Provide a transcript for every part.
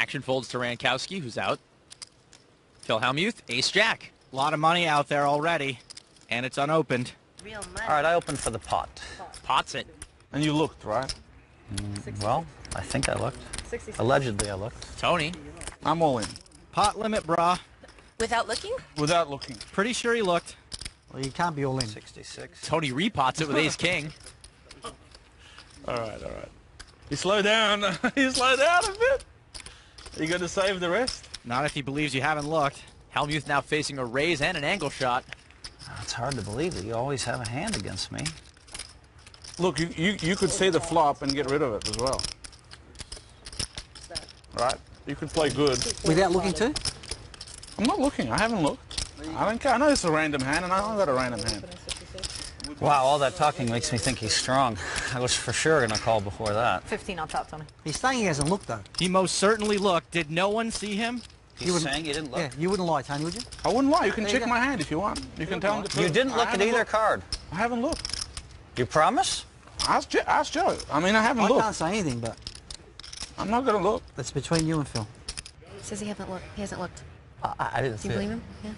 Action folds to Rankowski, who's out. Phil Hellmuth, ace-jack. A lot of money out there already, and it's unopened. All right, I opened for the pot. Pots it. And you looked, right? Well, I think I looked. Allegedly, I looked. Tony. I'm all in. Pot limit, brah. Without looking? Without looking. Pretty sure he looked. Well, you can't be all in. 66. Tony repots it with ace-king. All right. You slow down. You slow down a bit. Are you going to save the rest? Not if he believes you haven't looked. Hellmuth now facing a raise and an angle shot. It's hard to believe that you always have a hand against me. Look, you could see the flop and get rid of it as well. Right? You could play good. Without looking too? I'm not looking. I haven't looked. I don't care. I know it's a random hand, and I know I've got a random hand. Wow, all that talking makes me think he's strong. I was for sure going to call before that. 15 on top, Tony. He's saying he hasn't looked though. He most certainly looked. Did no one see him? He's saying you didn't look? Yeah, you wouldn't lie, Tony, would you? I wouldn't lie. You can There you check go. my hand if you want. You can tell him the truth. You didn't look I at haven't either looked. card. I haven't looked. You promise? Ask Joe. I mean, I haven't I looked. can't say anything, but I'm not going to look. that's between you and Phil. Says he hasn't looked. He hasn't looked. I didn't Do you believe him? Yeah.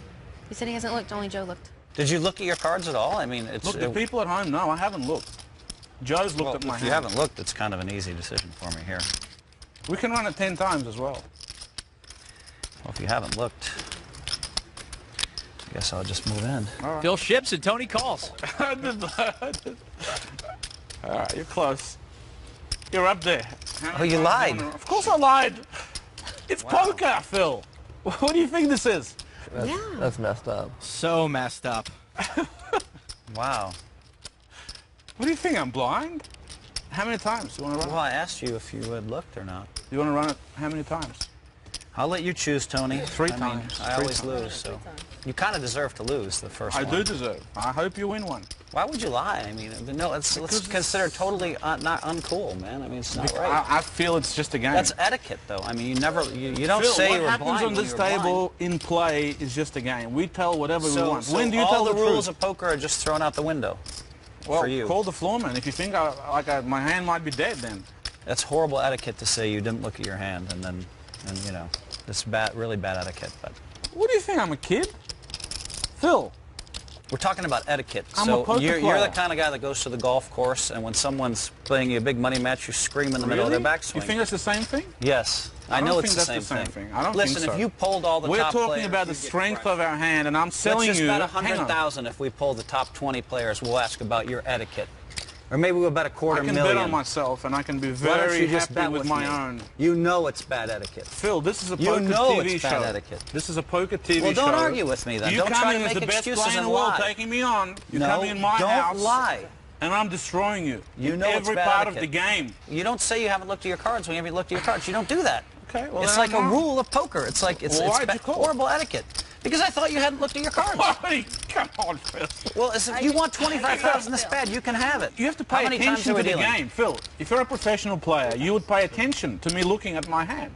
He said he hasn't looked. Only Joe looked. Did you look at your cards at all? I mean, it's... Look, the people at home, no, I haven't looked. Joe's looked well, at my if hand. you haven't looked, it's kind of an easy decision for me here. We can run it 10 times as well. Well, if you haven't looked, I guess I'll just move in. All right. Phil ships and Tony calls. All right, you're close. You're up there. Oh, you lied. Of course I lied. It's poker, Phil. What do you think this is? That's messed up. So messed up. Wow. What do you think, I'm blind? How many times do you want to Well, run it? I asked you if you had looked or not. You want to run it how many times? I'll let you choose, Tony. Three I mean, times. I Three always times. lose, so... You kind of deserve to lose the first I one. do deserve. I hope you win one. Why would you lie? I mean, no, let's consider totally not uncool, man. I mean, it's not right. I feel it's just a game. That's etiquette, though. I mean, you don't Phil, say what you were happens blind on when this you were table blind. in play is just a game. We tell whatever we want. So When do you all tell the rules truth? of poker are just thrown out the window Well, for you. call the floorman. If you think my hand might be dead, then. That's horrible etiquette to say you didn't look at your hand, and you know, it's bad, really bad etiquette. But What do you think? I'm a kid? Phil. we're talking about etiquette. I'm so a poker you're player. the kind of guy that goes to the golf course, and when someone's playing you a big money match, you scream in the middle of their backswing. You think that's the same thing? Yes, I don't know it's think the that's same the same thing. I don't Listen, think so. if you polled all the We're top talking players, about the you'd get strength crushed. of our hand, and I'm telling Let's just you. bet hang on. 100,000 if we poll the top 20 players. We'll ask about your etiquette, or maybe we'll bet a I quarter can million. bet on myself, and I can be Why don't very you just happy bet with with my me? own. You know it's bad etiquette. Phil, this is a You poker know TV it's show. bad etiquette. This is a poker TV show. Well, don't argue with me then. You Don't try coming to as make the best excuses player in and the world, lie. taking me on. You're No, coming in my don't house. lie. And I'm destroying you. You in know it's every bad part etiquette. of the game. You don't say you haven't looked at your cards when you haven't looked at your cards. You don't do that. Okay, well, it's then like I'm a wrong. rule of poker. It's like it's Why'd you call? horrible etiquette. Because I thought you hadn't looked at your cards. Come on, Phil. Well, if you want 25,000 this bad, you can have it. You have to How pay many times attention are we to the dealing? game. Phil, if you're a professional player, you would pay attention to me looking at my hand.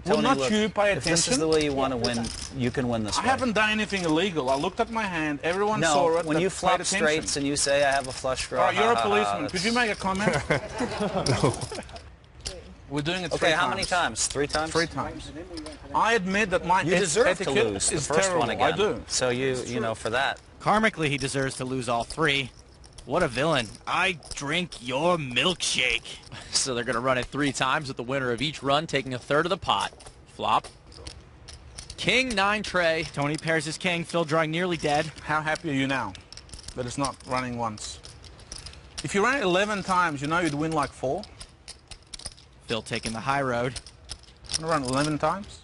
Will Tony, not look, you pay if this is attention? the way you want to win, you can win this I way. haven't done anything illegal. I looked at my hand. Everyone saw No, it. when that you paid flop attention. straights and you say, I have a flush draw. All right, you're a ha, ha, ha, policeman. that's- Could you make a comment? We're doing it 3 Okay, times. how many times? 3 times? 3 times. I admit that my You deserve to etiquette lose the is first terrible. one again. I do. So you know, for that. Karmically, he deserves to lose all 3. What a villain. I drink your milkshake. So they're going to run it 3 times with the winner of each run taking a third of the pot. Flop. King 9 tray. Tony pairs his king. Phil drawing nearly dead. How happy are you now that it's not running once? If you ran it 11 times, you know you'd win like 4. Phil taking the high road. I'm gonna run 11 times.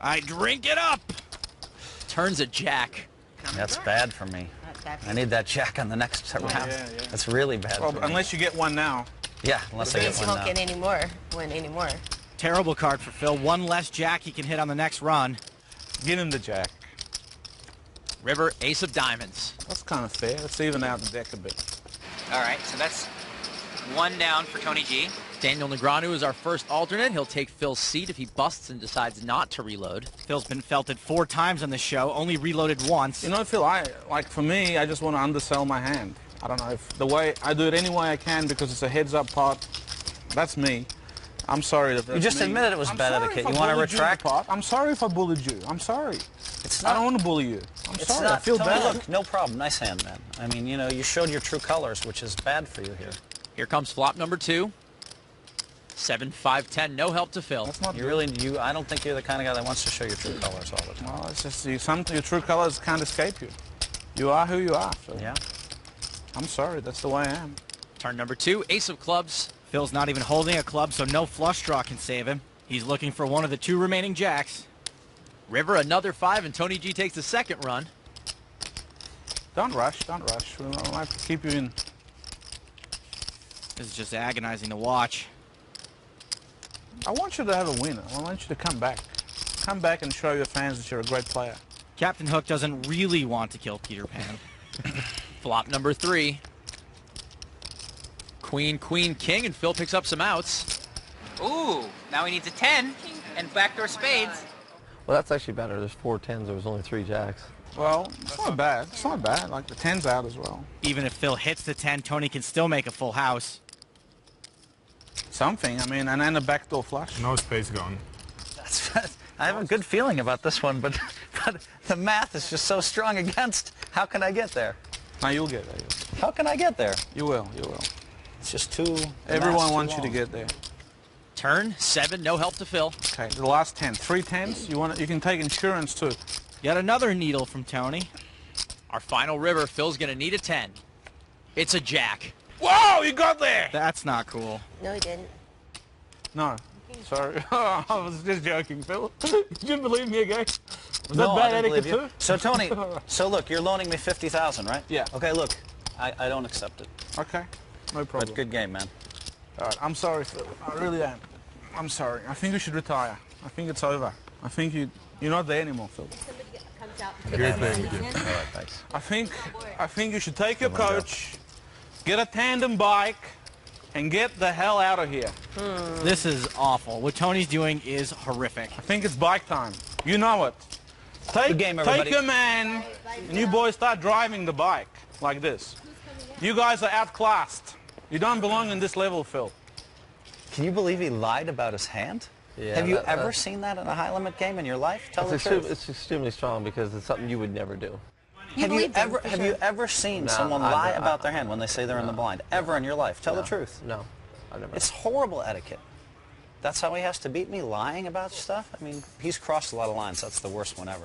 I drink it up. Turns a jack. That's bad for me. I need that jack on the next round. yeah. That's really bad Well, for me. unless you get one now. Yeah, unless I get He one won't now. get any more. Win any more. Terrible card for Phil. One less jack he can hit on the next run. Give him the jack. River, ace of diamonds. That's kind of fair. Let's even out the deck a bit. All right, so that's 1 down for Tony G. Daniel Negreanu is our first alternate. He'll take Phil's seat if he busts and decides not to reload. Phil's been felted 4 times on the show, only reloaded once. You know, Phil, for me, I just want to undersell my hand. I don't know if the way I do it any way I can because it's a heads-up pot. That's me. I'm sorry. You just admitted it was bad etiquette. You want to retract? I'm sorry if I bullied you. I'm sorry. It's I not. don't want to bully you. I'm It's sorry. not. I feel Tony, bad. Look, no problem. Nice hand, man. I mean, you know, you showed your true colors, which is bad for you here. Here comes flop number 2. 7, 5, 10. No help to Phil. That's not You good. really, I don't think you're the kind of guy that wants to show your true colors all the time. Well, it's just your true colors can't escape you. You are who you are. So Yeah. I'm sorry. That's the way I am. Turn number 2. Ace of clubs. Phil's not even holding a club, so no flush draw can save him. He's looking for one of the 2 remaining jacks. River another 5, and Tony G takes the second run. Don't rush. Don't rush. We might keep you in. This is just agonizing to watch. I want you to have a win. I want you to come back. Come back and show your fans that you're a great player. Captain Hook doesn't really want to kill Peter Pan. Flop number 3. Queen, queen, king, and Phil picks up some outs. Ooh, now he needs a 10 and backdoor spades. Well, that's actually better. There's 4 10s. There was only 3 jacks. Well, it's not bad. It's not bad. Like the 10's out as well. Even if Phil hits the 10, Tony can still make a full house. Something. I mean, and then a backdoor flush. No space gone. I have a good feeling about this one, but the math is just so strong against. How can I get there? Now you'll get there. How can I get there? You will. You will. It's just too. Everyone wants you to get there. Turn 7, no help to Phil. Okay, the last 10. 3 10s. You can take insurance too. Yet another needle from Tony. Our final river, Phil's gonna need a 10. It's a jack. Whoa! You got there. That's not cool. No, he didn't. No. Sorry. I was just joking, Phil. You didn't believe me again. Was No, that bad I didn't etiquette believe you. too? So Tony, so look, you're loaning me 50,000, right? Yeah. Okay, look, I don't accept it. Okay. No problem. But good game, man. All right. I'm sorry, Phil. I really am. I'm sorry. I think you should retire. I think it's over. I think you're not there anymore, Phil. Great playing with you. All right, thanks. I think you should take your coach, get a tandem bike, and get the hell out of here. This is awful. What Tony's doing is horrific. I think it's bike time. You know it. Good game, everybody. Take your man, and you boys start driving the bike like this. You guys are outclassed. You don't belong in this level, Phil. Can you believe he lied about his hand? Yeah, Have you ever seen that in a high-limit game in your life? Tell the truth. It's extremely strong because it's something you would never do. Have you ever seen No, someone I lie don't. about their hand when they say they're in the blind? Ever in your life? Tell the truth. No, I never. It's horrible etiquette. That's how he has to beat me, lying about stuff? I mean, he's crossed a lot of lines. That's the worst one ever.